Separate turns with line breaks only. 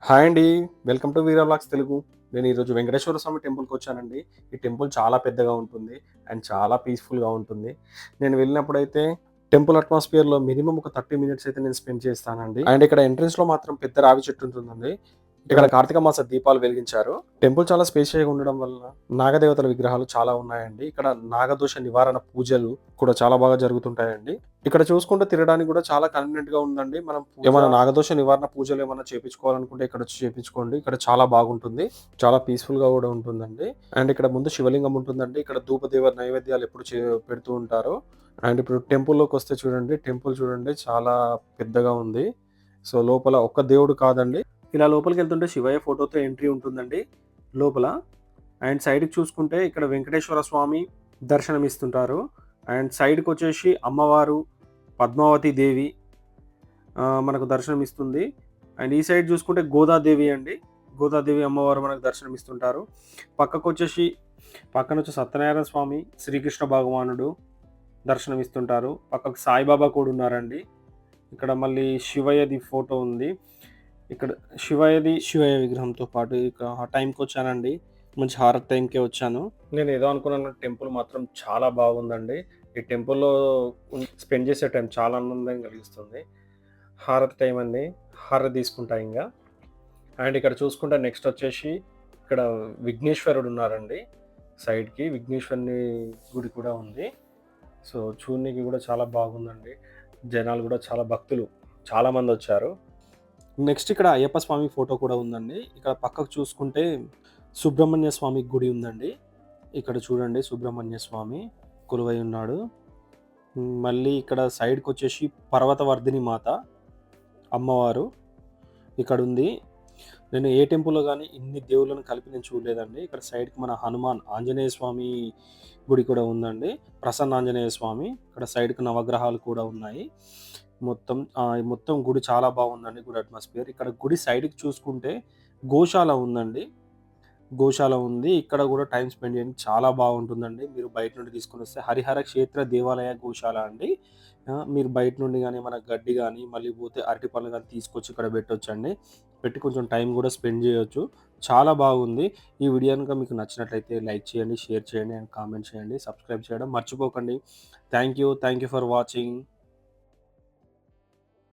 Hi అండి. Welcome to Veera vlogs Telugu. నేను ఈరోజు వెంకటేశ్వర స్వామి టెంపుల్‌కొచ్చానండి. ఈ టెంపుల్ చాలా పెద్దగా ఉంటుంది. అండ్ చాలా పీస్‌ఫుల్‌గా ఉంటుంది. నేను వెళ్ళినప్పుడైతే టెంపుల్ అట్మాస్ఫియర్‌లో మినిమమ్ ఒక 30 మినిట్స్ అయితే నేను స్పెండ్ చేస్తానండి. అండ్ ఇక్కడ ఎంట్రన్స్‌లో మాత్రం పెద్ద రావి చెట్టు ఉంటుందండి. ఇక్కడ కార్తీక మాస దీపాలు వెలిగించారు. టెంపుల్ చాలా స్పేషియస్‌గా ఉండడం వలన నాగదేవతల విగ్రహాలు చాలా ఉన్నాయండి. ఇక్కడ నాగదోష నివారణ పూజలు కూడా చాలా బాగా జరుగుతుంటాయండి. ఇక్కడ చూసుకుంటే తిరగడానికి కూడా చాలా కన్వీనియంట్‌గా ఉందండి. మనం ఏమైనా నాగదోష నివారణ పూజలు ఏమన్నా చేపించుకోవాలనుకుంటే ఇక్కడొచ్చి చేపించుకోండి. ఇక్కడ చాలా బాగుంటుంది. చాలా పీస్‌ఫుల్‌గా కూడా ఉంటుందండి. అండ్ ఇక్కడ ముందు శివలింగం ఉంటుందండి. ఇక్కడ ధూపదీప నైవేద్యాలు ఎప్పుడు పెడుతూ ఉంటారు. అండ్ ఇప్పుడు టెంపుల్‌లోకొస్తే చూడండి, టెంపుల్ చూడండి చాలా పెద్దగా ఉంది. సో, లోపల ఒక్క దేవుడు కాదండి. ఇలా లోపలికెళ్తుంటే శివయ్య ఫోటోతో ఎంట్రీ ఉంటుందండి లోపల. అండ్ సైడ్‌కి చూసుకుంటే ఇక్కడ వెంకటేశ్వర స్వామి దర్శనమిస్తుంటారు. అండ్ సైడ్‌కొచ్చేసి అమ్మవారు, పద్మావతి దేవి మనకు దర్శనమిస్తుంది. అండ్ ఈ సైడ్ చూసుకుంటే గోదాదేవి అండి. గోదాదేవి అమ్మవారు మనకు దర్శనమిస్తుంటారు. పక్కకొచ్చేసి పక్కనొచ్చి సత్యనారాయణ స్వామి, శ్రీకృష్ణ భగవానుడు దర్శనమిస్తుంటారు. పక్కకు సాయిబాబా కూడా ఉన్నారండి. ఇక్కడ మళ్ళీ శివయ్యది ఫోటో ఉంది. ఇక్కడ శివయ్య విగ్రహంతో పాటు ఇక ఆ టైంకొచ్చానండి. మంచి హారతి టైంకే వచ్చాను. నేనేదో అనుకున్నాను టెంపుల్ మాత్రం చాలా బాగుందండి. ఈ టెంపుల్‌లో స్పెండ్ చేసే టైం చాలా ఆనందం కలిగిస్తుంది. హారతి టైం అండి. హారతి తీసుకుంటా ఇంగ. అండ్ ఇక్కడ చూసుకుంటే నెక్స్ట్ వచ్చేసి ఇక్కడ విఘ్నేశ్వరుడు ఉన్నారండి. సైడ్‌కి విఘ్నేశ్వరుని గుడి కూడా ఉంది. సో, చూడనీకి కూడా చాలా బాగుందండి. జనాలు కూడా చాలా భక్తులు చాలా మందొచ్చారు. నెక్స్ట్ ఇక్కడ అయ్యప్ప స్వామి ఫోటో కూడా ఉందండి. ఇక్కడ పక్కకు చూసుకుంటే సుబ్రహ్మణ్య స్వామి గుడి ఉందండి. ఇక్కడ చూడండి సుబ్రహ్మణ్య స్వామి కొలువై ఉన్నాడు. మళ్ళీ ఇక్కడ సైడ్‌కొచ్చేసి పర్వతవర్ధిని మాత అమ్మవారు ఇక్కడుంది. నేను ఏ టెంపుల్‌లో గాని ఇన్ని దేవుళ్ళను కలిపి నేను చూడలేదండి. ఇక్కడ సైడ్‌కి మన హనుమాన్ ఆంజనేయ స్వామి గుడి కూడా ఉందండి. ప్రసన్న ఆంజనేయ స్వామి. ఇక్కడ సైడ్‌కి నవగ్రహాలు కూడా ఉన్నాయి. మొత్తం గుడి చాలా బాగుందండి. గుడి అట్మాస్ఫియర్. ఇక్కడ గుడి సైడ్‌కి చూసుకుంటే గోశాల ఉందండి. గోశాల ఉంది. ఇక్కడ గూడా టైమ్ స్పెండ్ చేయడానికి చాలా బాగుంటుందండి. మీరు బయట నుండి తీసుకొనొస్తే హరిహర క్షేత్ర దేవాలయ గోశాల అండి. మీరు బయట నుండి గాని, ఏమైనా గడ్డి గాని, మళ్ళీ పోతే అరటి పళ్ళు గాని తీసుకొచ్చి ఇక్కడ పెట్టొచ్చండి. పెట్టి కొంచెం టైం గూడా స్పెండ్ జేయొచ్చు. చాలా బాగుంది. ఈ వీడియో గనుక మీకు నచ్చినట్లయితే లైక్ చేయండి, షేర్ చేయండి అండ్ కామెంట్ చేయండి. సబ్స్క్రైబ్ చేయడం మర్చిపోకండి. Thank you for watching.